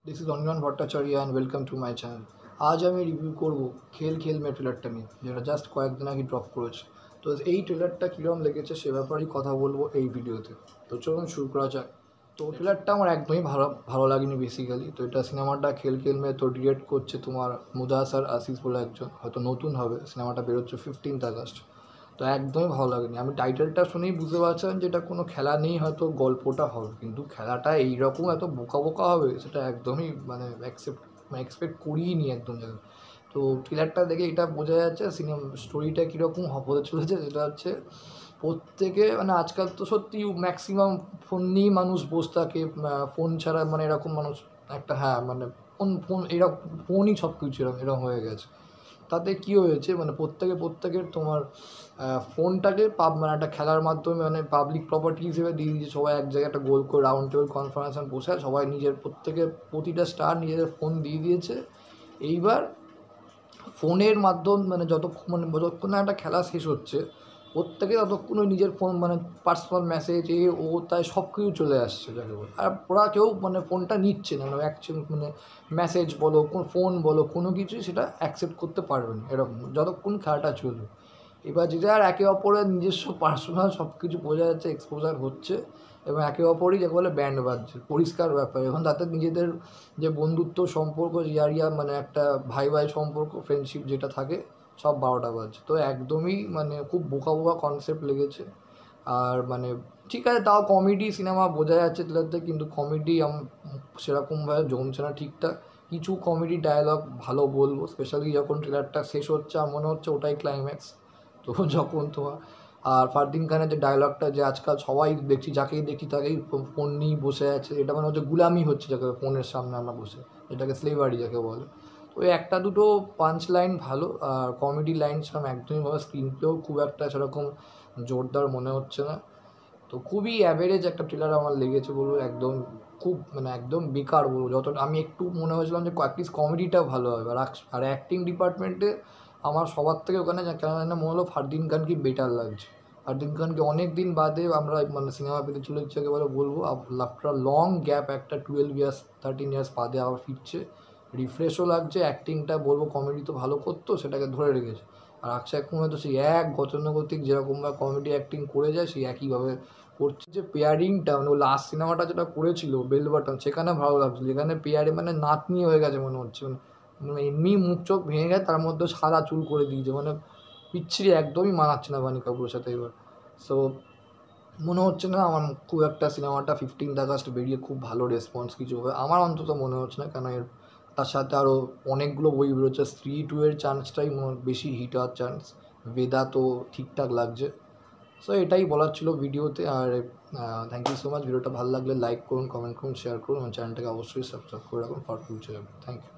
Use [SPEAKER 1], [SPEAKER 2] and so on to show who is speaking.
[SPEAKER 1] This is Anirban Bhattacharya and welcome to my channel. আজ আমি review করব খেল খেল মে ট্রেলারটা নিয়ে, যেটা জাস্ট কয়েকদিন আগে ড্রপ করেছে। তো এই ট্রেলারটা কীরকম লেগেছে সে ব্যাপারেই কথা বলবো এই ভিডিওতে। তো চলুন শুরু করা যাক। তো ট্রেলারটা আমার একদমই ভালো লাগেনি বেসিক্যালি। তো এটা সিনেমাটা খেল খেল মে তো ডিরেক্ট করছে তোমার মুদাসার আসিস বলে একজন, হয়তো নতুন হবে। সিনেমাটা বেরোচ্ছে 15th আগস্ট। তো একদমই ভালো লাগেনি। আমি টাইটেলটা শুনেই বুঝতে পারছিলাম যে এটা কোনো খেলা নেই, হয়তো গল্পটা হবে, কিন্তু খেলাটা এইরকম এত বোকা বোকা হবে সেটা একদমই এক্সপেক্ট করিনি একদম জায়গায়। তো ট্রেলারটা দেখে এটা বোঝা যাচ্ছে স্টোরিটা কীরকম হতে চলেছে। সেটা হচ্ছে প্রত্যেকে আজকাল তো সত্যি ম্যাক্সিমাম ফোন নিয়েই মানুষ বসে থাকে। ফোন ছাড়া এরকম মানুষ একটা, হ্যাঁ ফোন এরকম, ফোনই সব কিছু এরকম হয়ে গেছে। তাতে কী হয়েছে প্রত্যেকের তোমার ফোনটাকে একটা খেলার মাধ্যমে পাবলিক প্রপার্টি হিসেবে দিয়ে দিয়েছে। সবাই এক জায়গায় একটা গোল করে রাউন্ড টেবিল কনফারেন্সে বসে সবাই প্রতিটা স্টার নিজেদের ফোন দিয়ে দিয়েছে। এইবার ফোনের মাধ্যম যতক্ষণ না একটা খেলা শেষ হচ্ছে, প্রত্যেকে ততক্ষণ ওই নিজের ফোন পার্সোনাল মেসেজ তাই সব কিছু চলে আসছে যাকে বলে। আর ওরা কেউ ফোনটা নিচ্ছে না, অ্যাকচুয়ালি মেসেজ বলো, ফোন বলো, কোনো কিছুই সেটা অ্যাকসেপ্ট করতে পারবে না এরকম যতক্ষণ খেলাটা চলবে। এবার যেটা আর একে অপরের নিজস্ব পার্সোনাল সব কিছু বোঝা যাচ্ছে, এক্সপোজার হচ্ছে এবং একে অপরই যাকে বলে ব্যান্ড বাজছে, পরিষ্কার ব্যাপার। এখন তাতে নিজেদের যে বন্ধুত্ব সম্পর্ক, ইয়ারিয়া একটা ভাই ভাই সম্পর্ক, ফ্রেন্ডশিপ যেটা থাকে, সব 12টা বাজছে। তো একদমই খুব বোকা বোকা কনসেপ্ট লেগেছে। আর ঠিক আছে, তাও কমেডি সিনেমা বোঝা যাচ্ছে ট্রেলারতে, কিন্তু কমেডি সেরকমভাবে জমছে না ঠিকঠাক। কিছু কমেডি ডায়লগ ভালো বলবো, স্পেশালি যখন ট্রেলারটা শেষ হচ্ছে আর মনে হচ্ছে ওটাই ক্লাইম্যাক্স। তো যখন তোমার আর ফারদিন খানের যে ডায়লগটা, যে আজকাল সবাই দেখছি, যাকেই দেখি তাকেই ফোন নিয়েই বসে আছে, এটা হচ্ছে গুলামি হচ্ছে যাকে ফোনের সামনে আমরা বসে, এটাকে স্লেভারি যাকে বলে। তো একটা দুটো পাঞ্চ লাইন ভালো, আর কমেডি লাইন সেরকম একদমই ভালো। স্ক্রিন প্লেও খুব একটা সেরকম জোরদার মনে হচ্ছে না। তো খুবই অ্যাভারেজ একটা ট্রেলার আমার লেগেছে বলবো, একদম খুব একদম বেকার বলবো। যত আমি একটু মনে হয়েছিলাম যে অ্যাটলিস্ট কমেডিটাও ভালো হবে। আর অ্যাক্টিং ডিপার্টমেন্টে আমার সবার থেকে ওখানে কেন মনে হলো ফারদিন খানকে বেটার লাগছে। ফারদিন খানকে অনেক দিন বাদে আমরা সিনেমা পেতে চলেছি একেবারে বলবো। আফটার লং গ্যাপ, একটা 12 ইয়ার্স 13 ইয়ার্স বাদে আবার ফিরছে, রিফ্রেশও লাগছে। অ্যাক্টিংটা বলবো কমেডি তো ভালো করতো, সেটাকে ধরে রেখেছে। আর অক্ষয় কুমার তো সেই এক গতানুগতিক যেরকমভাবে কমেডি অ্যাক্টিং করে যায়, সেই একইভাবে করছে। যে পেয়ারিংটা ও লাস্ট সিনেমাটা যেটা করেছিল বেল বাটন, সেখানে ভালো লাগছিল। যেখানে পেয়ারে নাতনি হয়ে গেছে মনে হচ্ছে, এমনি মুখ চোখ ভেঙে গেছে, তার মধ্যে সাদা চুল করে দিয়েছে, পিচ্ছিরি, একদমই মানাচ্ছে না বাণী কাপুরের সাথে এবার। সো মনে হচ্ছে না আমার খুব একটা সিনেমাটা 15th আগস্ট বেরিয়ে খুব ভালো রেসপন্স কিছু হবে, আমার অন্তত মনে হচ্ছে না। কেন তার সাথে আরও অনেকগুলো বই বেরোচ্ছে। স্ত্রী 2 এর চান্সটাই বেশি হিট হওয়ার চান্স। বেদা তো ঠিকঠাক লাগছে। সো এটাই বলার ছিল ভিডিওতে। আর থ্যাংক ইউ সো মাচ। ভিডিওটা ভালো লাগলে লাইক করুন, কমেন্ট করুন, শেয়ার করুন, চ্যানেলটাকে অবশ্যই সাবস্ক্রাইব করে রাখুন ফর ফিউচার। Thank you.